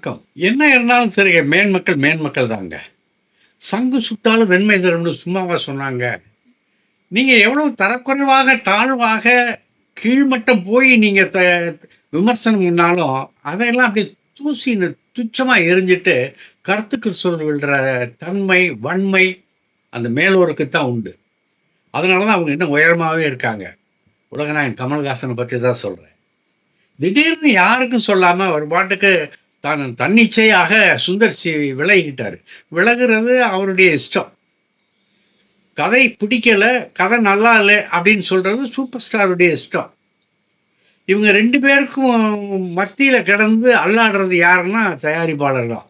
வணக்கம். என்ன இருந்தாலும் சரிங்க, மேன்மக்கள் மேன்மக்கள் தாங்க. சங்கு சுட்டாலும் வெண்மை தரும்னு சும்மாவா சொன்னாங்க? நீங்க எவ்வளவு தரக்குறைவாக, தாழ்வாக, கீழ்மட்டம் போய் நீங்க விமர்சனம் பண்ணாலும், அதையெல்லாம் அப்படியே தூசின்னு துச்சமா எறிஞ்சிட்டு, கருத்துக்கள் சொல்கின்ற தன்மை, வன்மை அந்த மேலோருக்கு தான் உண்டு. அதனால தான் அவங்க இன்னும் உயரமாவே இருக்காங்க. உலகநாயகன் கமல்ஹாசன பத்தி தான் சொல்றேன். திடீர்னு யாருக்கும் சொல்லாம அவர் பாட்டுக்கு தன்னிச்சையாக சுந்தர் சி விலகிட்டாரு. விலகுறது அவருடைய இஷ்டம். கதை பிடிக்கல, கதை நல்லா இல்ல அப்படின்னு சொல்றது சூப்பர் ஸ்டாருடைய இஷ்டம். இவங்க 2 பேருக்கும் மத்தியில கிடந்து அல்லாடுறது யாருன்னா தயாரிப்பாளர் தான்.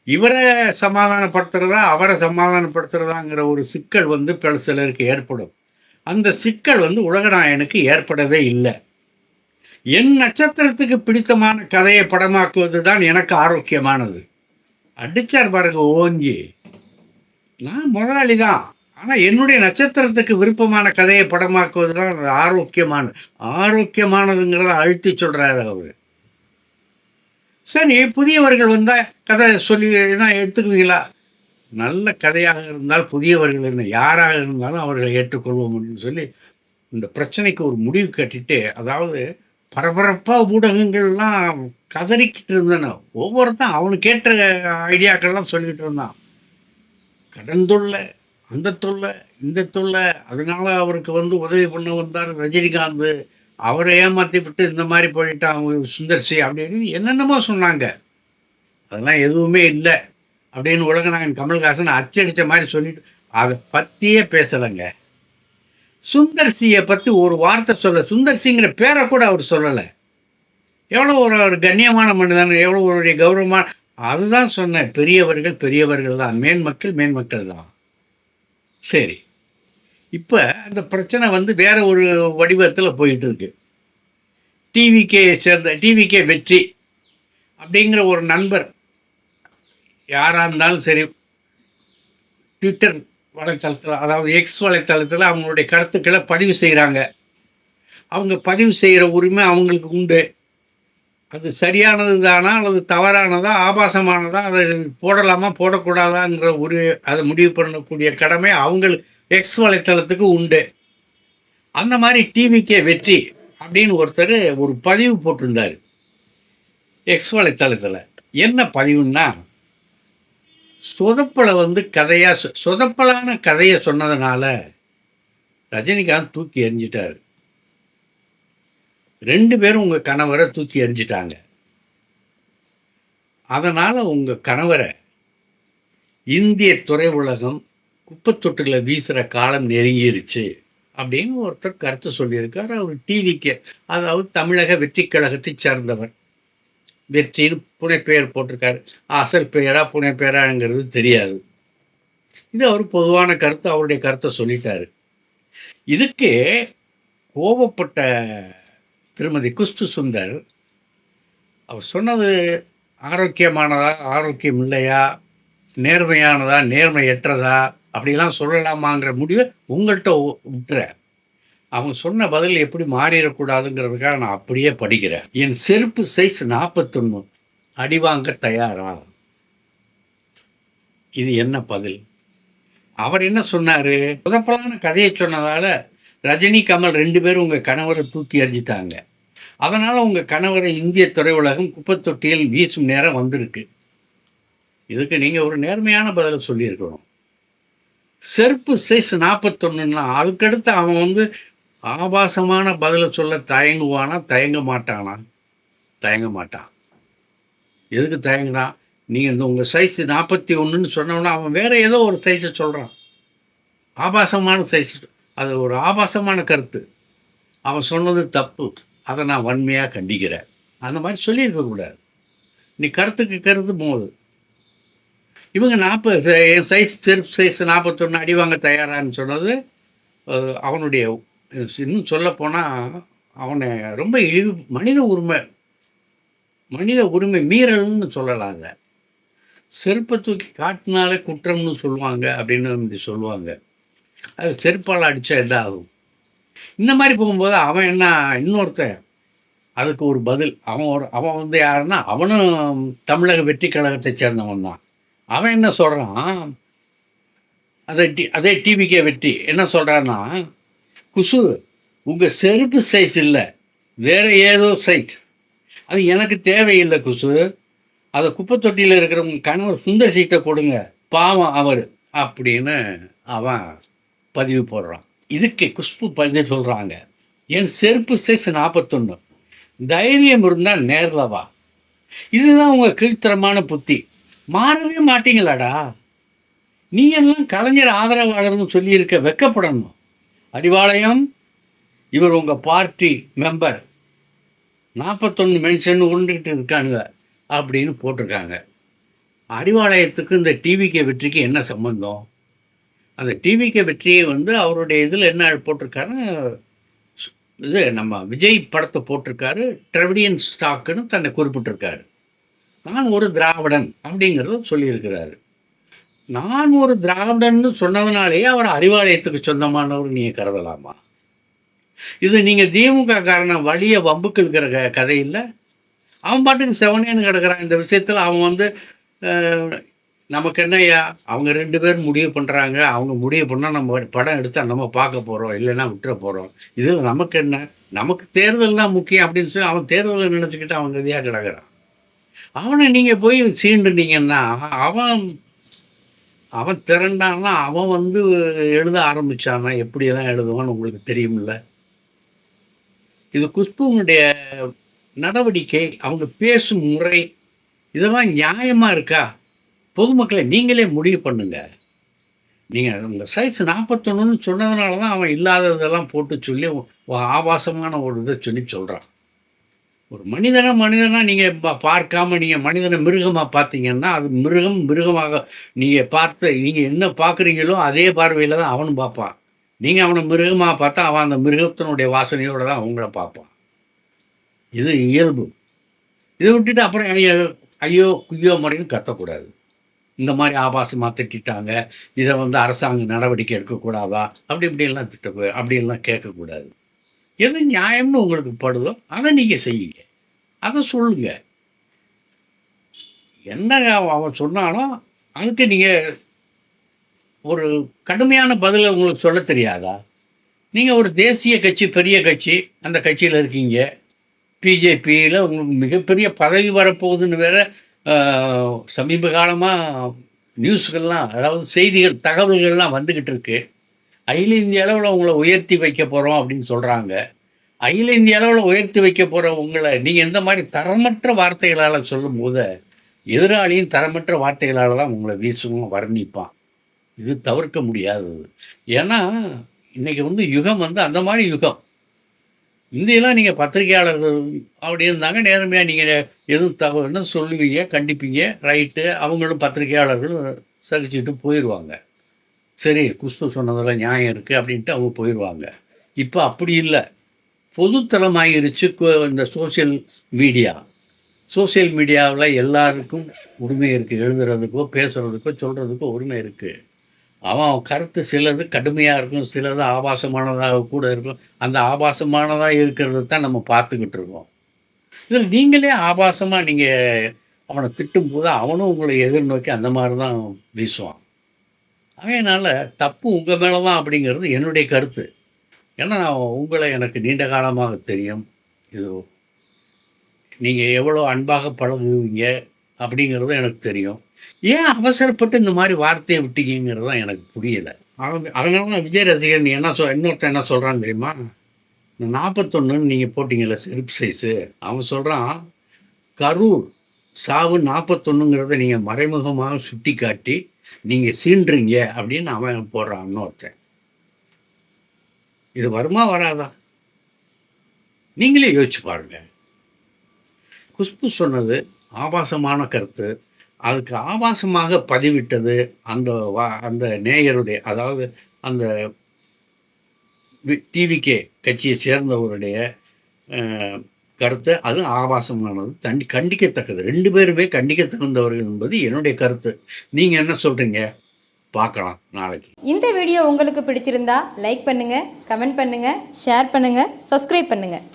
இவர சமாதானப்படுத்துறதா, அவர சமாதானப்படுத்துறதாங்கிற ஒரு சிக்கல் வந்து சிலருக்கு ஏற்படும். அந்த சிக்கல் வந்து உலகநாயகனுக்கு ஏற்படவே இல்ல. என் நட்சத்திரத்துக்கு பிடித்தமான கதையை படமாக்குவது தான் எனக்கு ஆரோக்கியமானது. அடிச்சார் பாருங்க ஓங்கி. நான் முதலாளி தான். ஆனா என்னுடைய நட்சத்திரத்துக்கு விருப்பமான கதையை படமாக்குவது தான் ஆரோக்கியமானது. ஆரோக்கியமானதுங்கிறத அழுத்தி சொல்றாரு அவரு. சரி, புதியவர்கள் வந்தா கதை சொல்லி தான் எடுத்துக்குவீங்களா? நல்ல கதையாக இருந்தால் புதியவர்கள் என்ன யாராக இருந்தாலும் அவர்களை ஏற்றுக்கொள்வோம் அப்படின்னு சொல்லி இந்த பிரச்சனைக்கு ஒரு முடிவு கட்டிட்டு, அதாவது பரபரப்பா ஊடகங்கள்லாம் கதறிக்கிட்டு இருந்தன. ஒவ்வொருத்தன் அவனுக்கு ஏற்ற ஐடியாக்கள்லாம் சொல்லிட்டு இருந்தான். கடன் தொல்லை, அந்த தொல்லை, இந்த தொல்லை, அதனால அவருக்கு வந்து உதவி பண்ண வந்தார் ரஜினிகாந்த். அவரை ஏமாத்தி விட்டு இந்த மாதிரி போயிட்டான் சுந்தர் சி அப்படின்னு என்னென்னமோ சொன்னாங்க. அதெல்லாம் எதுவுமே இல்லை அப்படின்னு உலகநாயகன் கமல்ஹாசன் அச்சடித்த மாதிரி சொல்லிட்டு அதை பற்றியே பேசலைங்க. சுந்தர் சியை பற்றி ஒரு வார்த்தை சொல்ல, சுந்தர் சிங்கிற பேரை கூட அவர் சொல்லலை. எவ்வளோ ஒரு கண்ணியமான மனிதன், எவ்வளோ ஒரு கௌரவமான, அதுதான் சொன்னேன். பெரியவர்கள் பெரியவர்கள் தான், மேன்மக்கள் மேன்மக்கள் தான். சரி, இப்போ அந்த பிரச்சனை வந்து வேற ஒரு வடிவத்தில் போயிட்டு இருக்கு. டிவிகே சேர்ந்த டிவிகே வெற்றி அப்படிங்கிற ஒரு நண்பர், யாராக இருந்தாலும் சரி, ட்விட்டர் வலைத்தளத்தில், அதாவது எக்ஸ் வலைத்தளத்தில் அவங்களுடைய கருத்துக்களை பதிவு செய்கிறாங்க. அவங்க பதிவு செய்கிற உரிமை அவங்களுக்கு உண்டு. அது சரியானது தானா அல்லது தவறானதா, ஆபாசமானதா, அதை போடலாமா போடக்கூடாதாங்கிற அதை முடிவு பண்ணக்கூடிய கடமை அவங்களுக்கு எக்ஸ் வலைத்தளத்துக்கு உண்டு. அந்த மாதிரி டிவிக்கே வெற்றி அப்படின்னு ஒருத்தர் ஒரு பதிவு போட்டிருந்தார் எக்ஸ் வலைத்தளத்தில். என்ன பதிவுன்னா, சொதப்பலை வந்து கதையாக சொதப்பலான கதையை சொன்னதுனால ரஜினிகாந்த் தூக்கி எறிஞ்சிட்டார். 2 பேரும் உங்கள் கணவரை தூக்கி எறிஞ்சிட்டாங்க. அதனால் உங்கள் கணவரை இந்திய திரையுலகம் குப்பத்தொட்டில் வீசுகிற காலம் நெருங்கிருச்சு அப்படின்னு ஒருத்தர் கருத்து சொல்லியிருக்கார். அவர் டிவிக்கு, அதாவது தமிழக வெற்றி கழகத்தை சேர்ந்தவர். வெற்றின்னு புனைப்பெயர் போட்டிருக்காரு. அசல் பெயரா புனைப்பெயராங்கிறது தெரியாது. இது அவர் பொதுவான கருத்து, அவருடைய கருத்தை சொல்லிட்டாரு. இதுக்கு கோபப்பட்ட திருமதி குஷ்பு சுந்தர், அவர் சொன்னது ஆரோக்கியமானதா, ஆரோக்கியம் இல்லையா, நேர்மையானதா, நேர்மையற்றதா, அப்படிலாம் சொல்லலாமாங்கிற முடிவை உங்கள்கிட்ட விட்டுற. அவங்க சொன்ன பதில் எப்படி மாறிடக்கூடாதுங்கிறதுக்காக நான் அப்படியே படிக்கிறேன். என் செருப்பு சைஸ் 41, அடிவாங்க தயாரா? இது என்ன பதில்? அவர் என்ன சொன்னாரு? சொதப்பலான கதையை சொன்னதால ரஜினி கமல் 2 பேரும் உங்கள் கணவரை தூக்கி எறிஞ்சிட்டாங்க. அதனால் உங்கள் கணவரை இந்திய திரையுலகம் குப்பத்தொட்டியில் வீசும் நேரம் வந்திருக்கு. இதுக்கு நீங்கள் ஒரு நேர்மையான பதிலை சொல்லியிருக்கணும். செருப்பு சைஸ் 41ன்னா அதுக்கடுத்து அவன் வந்து ஆபாசமான பதிலை சொல்ல தயங்குவானா, தயங்க மாட்டானா? தயங்க மாட்டான். எதுக்கு தயங்குறான்? நீங்கள் இந்த உங்கள் சைஸ் 41ன்னு சொன்னோன்னா அவன் வேற ஏதோ ஒரு சைஸை சொல்கிறான். ஆபாசமான சைஸ், அது ஒரு ஆபாசமான கருத்து. அவன் சொன்னது தப்பு. அதை நான் வன்மையாக கண்டிக்கிறேன். அந்த மாதிரி சொல்லியிருக்கக்கூடாது. நீ கருத்துக்கு கருத்து மோது. இவங்க 40 என் சைஸ் செருப்பு சைஸ் 41 அடிவாங்க தயாரான்னு சொன்னது அவனுடைய, இன்னும் சொல்லப்போனால் அவனை ரொம்ப இழிவு, மனித உரிமை மீறல்னு சொல்லலாங்க. செருப்பை தூக்கி காட்டினாலே குற்றம்னு சொல்லுவாங்க அப்படின்னு சொல்லுவாங்க. அது செருப்பால் அடித்தா என்ன ஆகும்? இந்த மாதிரி போகும்போது அவன் என்ன, இன்னொருத்தன் அதுக்கு ஒரு பதில். அவன் வந்து யாருன்னா, அவனும் தமிழக வெற்றி கழகத்தை சேர்ந்தவன் தான். அவன் என்ன சொல்றான், அதே டிவிகே வெற்றி என்ன சொல்றான்னா, "குசு உங்க செருப்பு சைஸ் இல்ல. வேற ஏதோ சைஸ். அது எனக்கு தேவையில்ல குசு. அத குப்பை தொட்டியில இருக்கிற உங்க கணவர் சுந்தர் சீட்ட கொடுங்க. பாவம் அவரு." அப்படின்னு அவன் பதிவு போடுறான். இதுக்கு குஷ்பு பதில் சொல்றாங்க, "என் செருப்பு சைஸ் 41. தைரியம் இருந்தா நேர்ல வா." இதுதான் உங்க கீழ்த்தரமான புத்தி. மாறவே மாட்டீங்களாடா? நீ எல்லாம் கலைஞர் ஆதரவாளர்னு சொல்லியிருக்க வெட்கப்படணும். அறிவாலயம், இவர் உங்க பார்ட்டி மெம்பர். 41 மென்ஷன் உருண்டுகிட்டு இருக்கானுங்க அப்படின்னு போட்டிருக்காங்க. அறிவாலயத்துக்கு இந்த டிவிகே வெற்றிக்கு என்ன சம்பந்தம்? அந்த டிவிகே வெற்றியை வந்து அவருடைய இதில் என்ன போட்டிருக்காருன்னு, இது நம்ம விஜய் படத்தை போட்டிருக்காரு. திராவிடியன் ஸ்டாக்குன்னு தன்னை குறிப்பிட்டிருக்காரு. நான் ஒரு திராவிடன் அப்படிங்கிறத சொல்லியிருக்கிறாரு. நான் ஒரு திராவிடன்னு சொன்னதுனாலேயே அவர் அறிவாலயத்துக்கு சொந்தமானவர் நீங்கள் கருதலாமா? இது நீங்கள் திமுக காரனை வழிய வம்புக்கு இருக்கிற கதை இல்லை. அவன் பாட்டுக்கு செவனேன்னு கிடக்கிறான். இந்த விஷயத்தில் அவன் வந்து நமக்கு என்னய்யா, அவங்க 2 பேரும் முடிவு பண்ணுறாங்க. அவங்க முடிவு பண்ணால் நம்ம படம் எடுத்தால் நம்ம பார்க்க போகிறோம், இல்லைன்னா விட்டுற போகிறோம். இதில் நமக்கு என்ன? நமக்கு தேர்தல் தான் முக்கியம் அப்படின்னு சொல்லி அவன் தேர்தலை நினச்சிக்கிட்டு அவன் கதியாக கிடக்கிறான். அவனை நீங்கள் போய் சீண்டுனீங்கன்னா அவன் அவன் திரண்டான்னா அவன் வந்து எழுத ஆரம்பித்தான்னா எப்படியெல்லாம் எழுதுவான்னு உங்களுக்கு தெரியுமில்ல. இது குஷ்புனுடைய நடவடிக்கை, அவங்க பேசும் முறை, இதெல்லாம் நியாயமாக இருக்கா? பொதுமக்களை நீங்களே முடிவு பண்ணுங்க. நீங்கள் உங்கள் சைஸ் 41ன்னு சொன்னதுனால தான் அவன் இல்லாததெல்லாம் போட்டு சொல்லி ஆபாசமான ஒரு இதை சொல்கிறான். ஒரு மனிதனாக நீங்கள் பார்க்காம நீங்கள் மனிதனை மிருகமாக பார்த்தீங்கன்னா, அது மிருகமாக நீங்கள் என்ன பார்க்குறீங்களோ அதே பார்வையில் தான் அவனும் பார்ப்பான். நீங்கள் அவனை மிருகமாக பார்த்தா அவன் அந்த மிருகத்தினுடைய வாசனையோடு தான் அவங்கள பார்ப்பான். இது இயல்பு. இதை விட்டுட்டு அப்புறம் ஐயோ குய்யோ முறையும் கத்தக்கூடாது. இந்த மாதிரி ஆபாசமாக திட்டாங்க, இதை வந்து அரசாங்கம் நடவடிக்கை எடுக்கக்கூடாதா, இப்படிலாம் அப்படிலாம் கேட்கக்கூடாது. எது நியாயம்னு உங்களுக்கு படுதோ அதை நீங்கள் செய்யுங்க, அதை சொல்லுங்க. என்ன அவன் சொன்னாலும் அதுக்கு நீங்கள் ஒரு கடுமையான பதிலை உங்களுக்கு சொல்ல தெரியாதா? நீங்கள் ஒரு தேசிய கட்சி, பெரிய கட்சி, அந்த கட்சியில் இருக்கீங்க. பிஜேபியில் உங்களுக்கு மிகப்பெரிய பதவி வரப்போகுதுன்னு வேற சமீப காலமாக நியூஸ்கள்லாம், அதாவது செய்திகள், தகவல்கள்லாம் வந்துக்கிட்டு இருக்கு. அகில இந்திய அளவில் உங்களை உயர்த்தி வைக்க போகிறோம் அப்படின்னு சொல்கிறாங்க. அகில இந்திய அளவில் உயர்த்தி வைக்க போகிற உங்களை நீங்கள் இந்த மாதிரி தரமற்ற வார்த்தைகளால் சொல்லும்போது எதிராளியும் தரமற்ற வார்த்தைகளால் தான் உங்களை வீசுவோம், வர்ணிப்பான். இது தவிர்க்க முடியாதது. ஏன்னா இன்றைக்கி வந்து யுகம் வந்து அந்த மாதிரி யுகம். இந்தியெல்லாம் நீங்கள் பத்திரிகையாளர்கள் அப்படி இருந்தாங்க, நேர்மையாக நீங்கள் எதுவும் தகவல்னு சொல்லுவீங்க, கண்டிப்பீங்க, ரைட்டு. அவங்களும் பத்திரிகையாளர்களும் சகிச்சுட்டு போயிடுவாங்க. சரி, குஷ்பு சொன்னதெல்லாம் நியாயம் இருக்குது அப்படின்ட்டு அவங்க போயிடுவாங்க. இப்போ அப்படி இல்லை, பொதுத்தளமாகிருச்சு இந்த சோசியல் மீடியாவில் எல்லாருக்கும் உரிமை இருக்குது. எழுதுறதுக்கோ பேசுகிறதுக்கோ சொல்கிறதுக்கோ உரிமை இருக்குது. அவன் கருத்து சிலது கடுமையாக இருக்கும், சிலது ஆபாசமானதாக கூட இருக்கும். அந்த ஆபாசமானதாக இருக்கிறது தான் நம்ம பார்த்துக்கிட்டு இருக்கோம். இதில் நீங்களே ஆபாசமாக நீங்கள் அவனை திட்டும்போது அவனும் உங்களை எதிர்நோக்கி அந்த மாதிரி தான் வீசுவான். அதனால் தப்பு உங்கள் மேலே தான் அப்படிங்கிறது என்னுடைய கருத்து. ஏன்னா உங்களை எனக்கு நீண்ட காலமாக தெரியும். இது நீங்கள் எவ்வளோ அன்பாக பழகுவீங்க அப்படிங்கிறதும் எனக்கு தெரியும். ஏன் அவசரப்பட்டு இந்த மாதிரி வார்த்தையை விட்டீங்கிறது தான் எனக்கு புரியலை. அதனால தான் விஜய் ரசிகர் நீ இன்னொருத்தன் என்ன சொல்கிறான்னு தெரியுமா? இந்த 41ன்னு நீங்கள் போட்டிங்கல்ல செருப்பு சைஸு, அவன் சொல்கிறான் கரூர் சாவு 41ங்கிறத நீங்கள் மறைமுகமாக சுட்டி காட்டி நீங்கள் சீன்றீங்க அப்படின்னு அவன் போடுறான் இன்னொருத்தன். இது வருமா வராதா? நீங்களே யோசிச்சு பாருங்க. குஷ்பு சொன்னது ஆபாசமான கருத்து. அதுக்கு ஆபாசமாக பதிவிட்டது அந்த நேயருடைய, அதாவது அந்த டிவிகே கட்சியை சேர்ந்தவருடைய கருத்து. அது ஆபாசமானது, கண்டிக்கத்தக்கது. 2 பேருமே கண்டிக்கத்தகுந்தவர்கள் என்பது என்னுடைய கருத்து. நீங்கள் என்ன சொல்கிறீங்க? பார்க்கலாம் நாளைக்கு. இந்த வீடியோ உங்களுக்கு பிடிச்சிருந்தா லைக் பண்ணுங்கள், கமெண்ட் பண்ணுங்கள், ஷேர் பண்ணுங்கள், சப்ஸ்கிரைப் பண்ணுங்கள்.